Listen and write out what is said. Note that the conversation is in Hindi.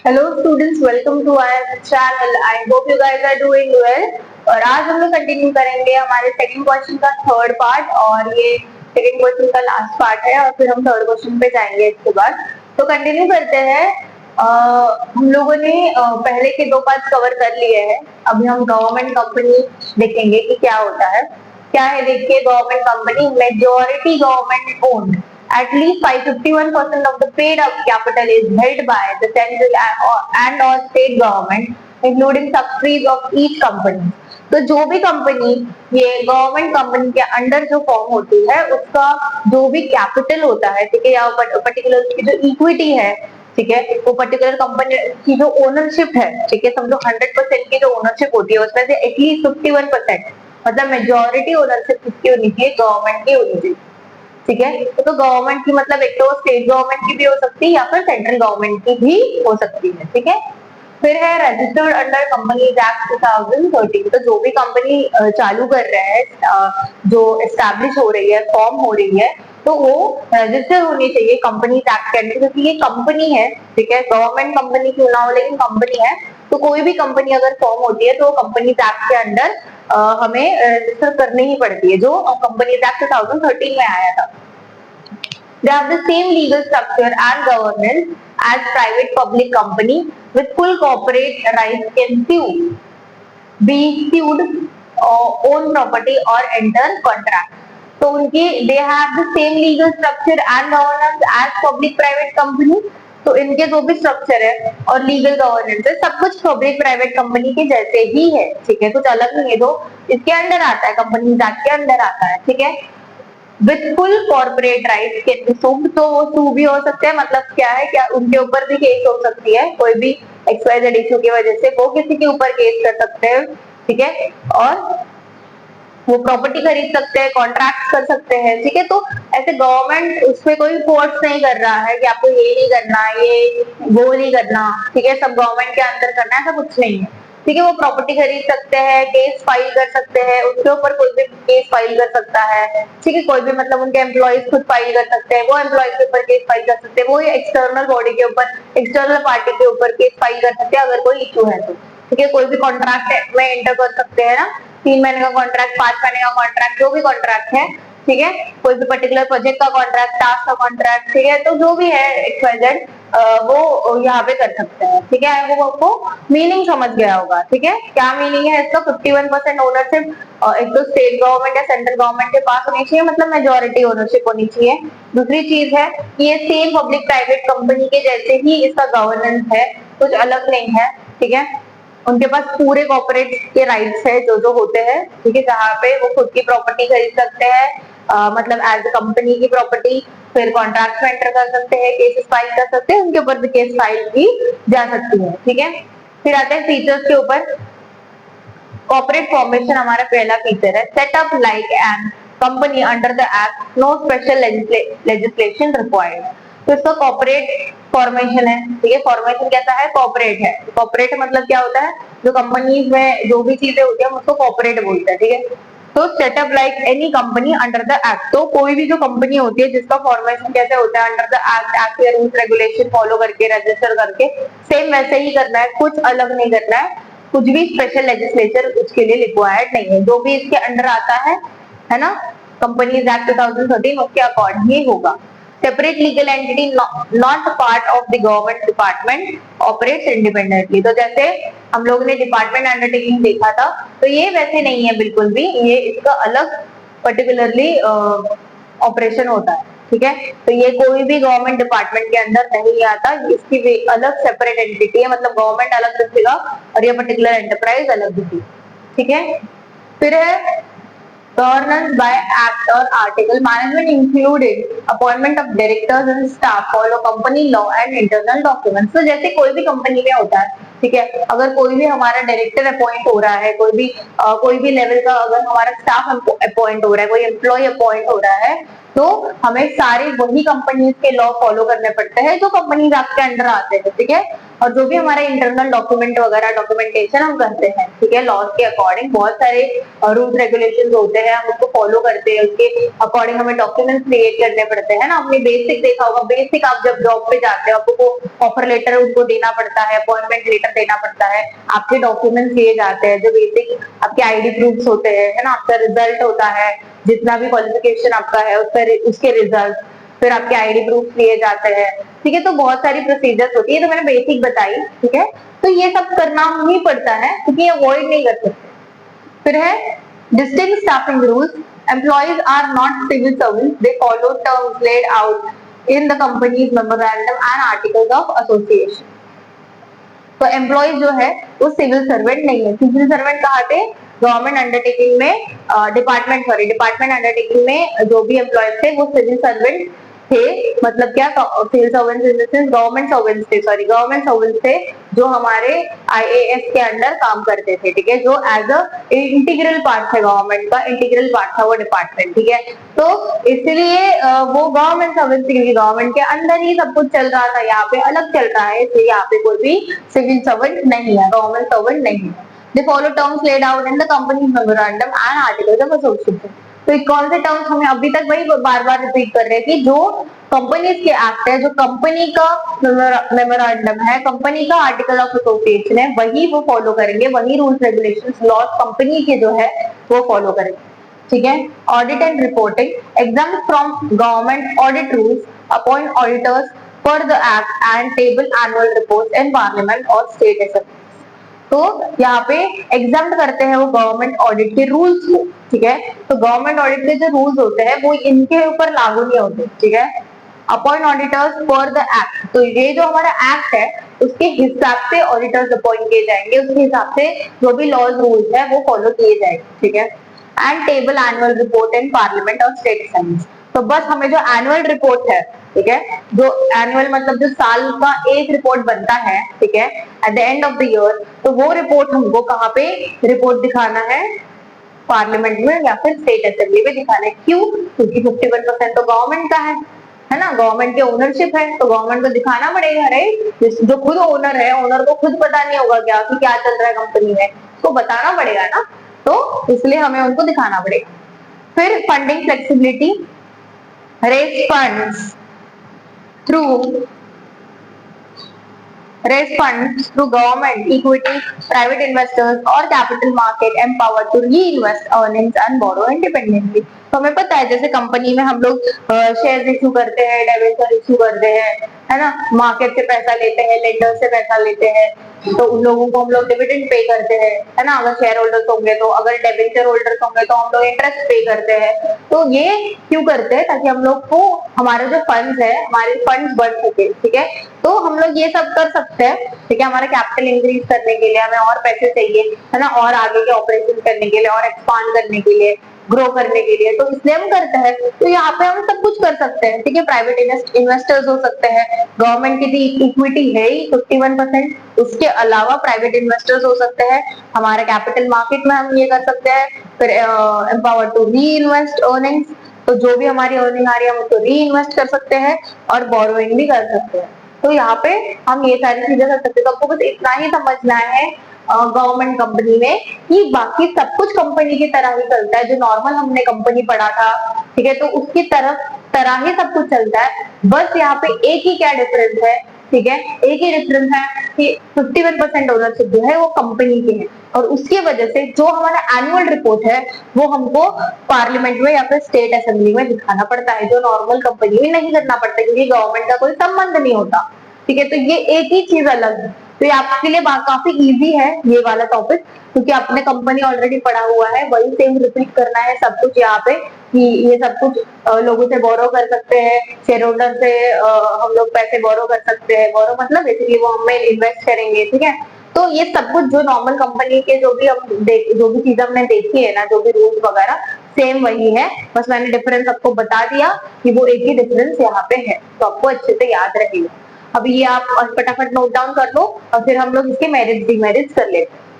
Hello students, welcome to our channel. I hope you guys are doing well. और आज हम लोग कंटिन्यू करेंगे हमारे सेकंड क्वेश्चन का थर्ड पार्ट, और ये सेकंड क्वेश्चन का लास्ट पार्ट है, और फिर हम थर्ड क्वेश्चन पे जाएंगे इसके बाद। तो कंटिन्यू करते हैं। हम लोगों ने पहले के दो पार्ट कवर कर लिए हैं। अभी हम गवर्नमेंट कंपनी देखेंगे कि क्या होता है। क्या है देखिए, government company majority government owned. At least 551% of the paid up capital is held by the central and or state government, including subsidiaries of each company. तो जो भी कंपनी ये गवर्नमेंट कंपनी के अंडर जो फॉर्म होती है, उसका जो भी कैपिटल होता है, ठीक है, या पर्टिकुलर उसकी जो इक्विटी है, ठीक है, वो पर्टिकुलर कंपनी की जो ओनरशिप है, ठीक है, समझो 100% की जो ओनरशिप होती है उसमें से एटलीस्ट 51%, मतलब मेजोरिटी ओनरशिप किसकी होनी चाहिए? गवर्नमेंट की होनी चाहिए। ठीक है, तो गवर्नमेंट की मतलब एक तो स्टेट गवर्नमेंट की भी हो सकती है या फिर सेंट्रल गवर्नमेंट की भी हो सकती है। ठीक है, फिर है रजिस्टर्ड अंडर कंपनीज एक्ट 2013। तो जो भी कंपनी चालू कर रहे हैं, जो एस्टैब्लिश हो रही है, फॉर्म हो रही है, तो वो रजिस्टर होनी चाहिए कंपनीज एक्ट के अंडर, क्योंकि ये कंपनी है। ठीक है, गवर्नमेंट कंपनी क्यों ना हो, लेकिन कंपनी है, तो कोई भी कंपनी अगर फॉर्म होती है तो कंपनीज एक्ट के अंडर हमें रजिस्टर करनी ही पड़ती है, जो कंपनीज एक्ट 2013 में आया था। They have the same legal structure and governance as private public company with full corporate rights can sue, be sued, own property or enter contract. तो उनकी they have the same legal structure and governance as public private company. तो इनके जो भी स्ट्रक्चर है और लीगल गवर्नेंस है, सब कुछ पब्लिक प्राइवेट कंपनी के जैसे ही है। ठीक है, कुछ अलग नहीं है, जो इसके अंडर आता है, कंपनी एक्ट के अंडर आता है। ठीक है, with full corporate right can be sued. तो वो सू भी हो सकते हैं, मतलब क्या है, क्या उनके ऊपर भी केस हो सकती है, कोई भी एक्सवाइजेड इशू की वजह से वो किसी के ऊपर केस कर सकते हैं। ठीक है, और वो प्रॉपर्टी खरीद सकते हैं, कॉन्ट्रैक्ट कर सकते हैं। ठीक है, तो ऐसे गवर्नमेंट उसमें कोई फोर्स नहीं कर रहा है कि आपको ये नहीं करना, ये वो नहीं करना। ठीक है, सब गवर्नमेंट के अंदर करना है, ऐसा कुछ नहीं है। ठीक है, वो प्रॉपर्टी खरीद सकते हैं, केस फाइल कर सकते हैं, उसके ऊपर कोई भी केस फाइल कर सकता है। ठीक है, कोई भी मतलब उनके एम्प्लॉइज खुद फाइल कर सकते हैं, वो एम्प्लॉइज के ऊपर केस फाइल कर सकते हैं, वो एक्सटर्नल बॉडी के ऊपर, एक्सटर्नल पार्टी के ऊपर केस फाइल कर सकते हैं अगर कोई इशू है तो। ठीक है, कोई भी कॉन्ट्रैक्ट में एंटर कर सकते हैं ना, 3 महीने का कॉन्ट्रैक्ट, 5 महीने का कॉन्ट्रैक्ट, जो भी कॉन्ट्रैक्ट है। ठीक है, कोई भी पर्टिकुलर प्रोजेक्ट का कॉन्ट्रैक्ट, टास्क का कॉन्ट्रैक्ट, ठीक है, तो जो भी है एक्सवाइजेड वो यहाँ पे कर सकते हैं। ठीक है, वो आपको मीनिंग समझ गया होगा। ठीक है, क्या मीनिंग है इसका? 51% ओनरशिप एक तो स्टेट गवर्नमेंट या सेंट्रल गवर्नमेंट के पास होनी चाहिए, मतलब मेजोरिटी ओनरशिप होनी चाहिए। दूसरी चीज है कि ये सेम पब्लिक प्राइवेट कंपनी के जैसे ही इसका गवर्नेंस है, कुछ अलग नहीं है। ठीक है, उनके पास पूरे कॉर्पोरेट के राइट्स है जो जो होते हैं। ठीक है, जहाँ पे वो खुद की प्रॉपर्टी खरीद सकते हैं, मतलब एज ए कंपनी की प्रॉपर्टी, फिर कॉन्ट्रैक्ट में एंटर कर सकते हैं, केसेस फाइल कर सकते हैं, उनके ऊपर भी केस फाइल की जा सकती है। ठीक है, फिर आते हैं फीचर्स के ऊपर। कॉर्पोरेट फॉर्मेशन हमारा पहला फीचर है। Setup like an company under the act, no special legislation required. तो इसका कॉर्पोरेट फॉर्मेशन है। ठीक है, फॉर्मेशन कैसा है? कॉर्पोरेट है। कॉर्पोरेट मतलब क्या होता है? जो कंपनीज में जो भी चीजें होती है उसको कॉर्पोरेट बोलते हैं। ठीक है, तो setup like any company under the act. तो कोई भी जो कंपनी होती है जिसका फॉर्मेशन कैसे होता है? अंडर द एक्ट, एक्ट के रूल्स रेगुलेशन फॉलो करके, रजिस्टर करके, सेम वैसे ही करना है, कुछ अलग नहीं करना है। कुछ भी स्पेशल लेजिस्लेचर उसके लिए रिक्वायर्ड नहीं है। जो भी इसके अंडर आता है ना, कंपनीज एक्ट 2013, उसके अकॉर्डिंग ही होगा। Separate legal entity not part of the government department, operates independently. तो जैसे हम लोगों ने डिपार्टमेंट अंडरटेकिंग देखा था, तो ये वैसे नहीं है बिल्कुल भी, ये इसका अलग पर्टिकुलरली ऑपरेशन होता है। ठीक है, तो ये कोई भी गवर्नमेंट डिपार्टमेंट के अंदर नहीं आता, इसकी भी अलग सेपरेट एंटिटी है, मतलब गवर्नमेंट अलग दिखेगा और ये पर्टिकुलर एंटरप्राइज अलग दिखेगी। ठीक है, फिर है governance by act or article. Management included appointment of directors and staff, follow company law and internal documents. तो जैसे कोई भी कंपनी में होता है, ठीक है, अगर कोई भी हमारा डायरेक्टर अपॉइंट हो रहा है, कोई भी लेवल का अगर हमारा स्टाफ अपॉइंट हो रहा है, कोई एम्प्लॉय अपॉइंट हो रहा है, तो हमें सारे वही कंपनीज के लॉ फॉलो करने पड़ते हैं जो कंपनीज आपके अंडर आते हैं। ठीक है, और जो भी हमारा इंटरनल डॉक्यूमेंट वगैरह डॉक्यूमेंटेशन हम करते हैं, ठीक है, लॉज के अकॉर्डिंग बहुत सारे रूल्स रेगुलेशंस होते हैं, हम उसको फॉलो करते हैं, उसके अकॉर्डिंग हमें डॉक्यूमेंट्स क्रिएट करने पड़ते हैं ना। आपने बेसिक देखा होगा, बेसिक आप जब जॉब पे जाते हो आपको ऑफर लेटर उनको देना पड़ता है, अपॉइंटमेंट लेटर देना पड़ता है, आपके डॉक्यूमेंट्स दिए जाते हैं, जो बेसिक आपके आईडी प्रूफ्स होते हैं, है ना, आपका रिजल्ट होता है, जितना भी क्वालिफिकेशन आपका है उसके रिजल्ट, फिर आपके आईडी प्रूफ दिए जाते हैं, ठीक है। तो बहुत सारी प्रोसीजर्स होती है, तो मैंने बेसिक बताई, ठीक है। तो ये सब करना ही पड़ता है क्योंकि अवॉइड नहीं कर सकते। फिर है distinct staffing rules. Employees are not civil servants, they follow terms laid out in the company's memorandum and articles of association. तो एम्प्लॉय जो है वो सिविल सर्वेंट नहीं है। सिविल सर्वेंट कहाँ थे? गवर्नमेंट अंडरटेकिंग में, डिपार्टमेंट अंडरटेकिंग में जो भी एम्प्लॉय थे वो सिविल सर्वेंट थे। मतलब क्या, civil servant in the sense government servants थे, सॉरी गवर्नमेंट सर्वेंट्स थे जो हमारे आईएएस के अंडर काम करते थे, ठीक है, जो एज अ इंटीग्रल पार्ट है गवर्नमेंट का, इंटीग्रल पार्ट था वो डिपार्टमेंट, ठीक है। तो इसलिए वो गवर्नमेंट सर्वेंट्स के गवर्नमेंट के अंदर ही सब कुछ चल रहा था, यहाँ पे अलग चल रहा है, इसलिए यहाँ पे कोई भी सिविल सर्वेंट नहीं है, गवर्नमेंट सर्वेंट नहीं है। They follow terms laid out in the company's memorandum and articles of association। तो कौन से टर्म्स हमें अभी तक वही बार बार रिपीट कर रहे हैं कि जो कंपनीज के एक्ट है, जो कंपनी का मेमोरेंडम है, कंपनी का आर्टिकल ऑफ एसोसिएशन है, वही वो फॉलो करेंगे, वही रूल्स रेगुलेशंस लॉज कंपनी के जो है वो फॉलो करेंगे, ठीक है। Audit and reporting, exempt from government audit rules, appoint auditors per the act and table annual report in parliament और स्टेट असेंबली। तो यहाँ पे एग्जाम्प्ट करते हैं वो गवर्नमेंट ऑडिट के रूल्स को, ठीक है। तो गवर्नमेंट ऑडिट के जो रूल्स होते हैं वो इनके ऊपर लागू नहीं होते, ठीक है। Appoint auditors for the act, तो ये जो हमारा एक्ट है उसके हिसाब से ऑडिटर्स अपॉइंट किए जाएंगे, उसके हिसाब से जो भी लॉज रूल्स है वो फॉलो किए जाएंगे, ठीक है। And table annual report in parliament और स्टेट असेंबली। तो बस हमें जो एनुअल रिपोर्ट है, ठीक है, जो एनुअल मतलब जो साल का एक रिपोर्ट बनता है, ठीक है, at the end of the year, तो वो रिपोर्ट हमको कहाँ पे रिपोर्ट दिखाना है? पार्लियामेंट में या फिर स्टेट असेंबली में दिखाना है। क्यों? क्योंकि 51% तो गवर्नमेंट का है ना, गवर्नमेंट की ओनरशिप है, तो गवर्नमेंट को दिखाना पड़ेगा, राइट। जो खुद ओनर है, ओनर को खुद पता नहीं होगा क्या कि क्या चल रहा है कंपनी में, उसको बताना पड़ेगा ना, तो इसलिए हमें उनको दिखाना पड़ेगा। फिर funding flexibility, raise funds through government, equity, private investors or capital market empowered to reinvest earnings and borrow independently। तो हमें पता है जैसे कंपनी में हम लोग शेयर इशू करते हैं, डिबेंचर इशू करते हैं, है ना, मार्केट से पैसा लेते हैं, लेंडर से पैसा लेते हैं, तो उन लोगों को हम लोग डिविडेंड पे करते हैं, है ना, अगर शेयर होल्डर्स होंगे तो, अगर डिबेंचर होल्डर्स होंगे तो हम लोग इंटरेस्ट पे करते हैं। तो ये क्यों करते हैं? ताकि हम लोग को हमारे जो फंड्स है, हमारे फंड्स बढ़ सके, ठीक है। तो हम लोग ये सब कर सकते हैं, ठीक है, हमारा कैपिटल इंक्रीज करने के लिए हमें और पैसे चाहिए, है ना, और आगे के ऑपरेशन करने के लिए, और एक्सपांड करने के लिए, ग्रो करने के लिए, तो इसलिए हम करते हैं। तो यहाँ पे हम सब कुछ कर सकते हैं, ठीक है। प्राइवेट इन्वेस्टर्स हो सकते हैं, गवर्नमेंट की इक्विटी है ही 51%, उसके अलावा प्राइवेट इन्वेस्टर्स हो सकते हैं, हमारे कैपिटल मार्केट में हम ये कर सकते हैं। फिर empower to reinvest earnings, तो जो भी हमारी अर्निंग आ रही है हम उसको री इन्वेस्ट कर सकते हैं, और बोरोइंग भी कर सकते हैं। तो यहाँ पे हम ये सारी चीजें कर सकते हैं। तो आपको बस इतना ही समझना है गवर्नमेंट कंपनी में कि बाकी सब कुछ कंपनी की तरह ही चलता है, जो नॉर्मल हमने कंपनी पढ़ा था, ठीक है, तो उसकी तरह ही सब कुछ चलता है। बस यहाँ पे एक ही क्या डिफरेंस है, ठीक है, एक ही डिफरेंस है कि 51% ओनरशिप जो है वो कंपनी की है, और उसकी वजह से जो हमारा एनुअल रिपोर्ट है वो हमको पार्लियामेंट में या फिर स्टेट असेंबली में दिखाना पड़ता है, जो नॉर्मल कंपनी में नहीं करना पड़ता, क्योंकि गवर्नमेंट का कोई संबंध नहीं होता, ठीक है। तो ये एक ही चीज अलग है। तो ये आपके लिए काफी इजी है ये वाला टॉपिक, क्योंकि आपने कंपनी ऑलरेडी पढ़ा हुआ है, वही सेम रिपीट करना है सब कुछ यहाँ पे, कि ये सब कुछ लोगों से बोरो कर सकते हैं, शेयर होल्डर से हम लोग पैसे बोरो कर सकते हैं, बोरो मतलब बेसिकली वो हमें इन्वेस्ट करेंगे, ठीक है। तो ये सब कुछ जो नॉर्मल कंपनी के जो भी चीजें हमने देखी है ना, जो भी रूल्स वगैरह सेम वही है, बस मैंने डिफरेंस आपको बता दिया कि वो एक ही डिफरेंस यहाँ पे है, तो आपको अच्छे से याद रहेगा। अभी ये आप फटाफट नोट डाउन कर लो, और फिर हम लोग इसके मेरिट्स डीमेरिट्स कर लेते हैं।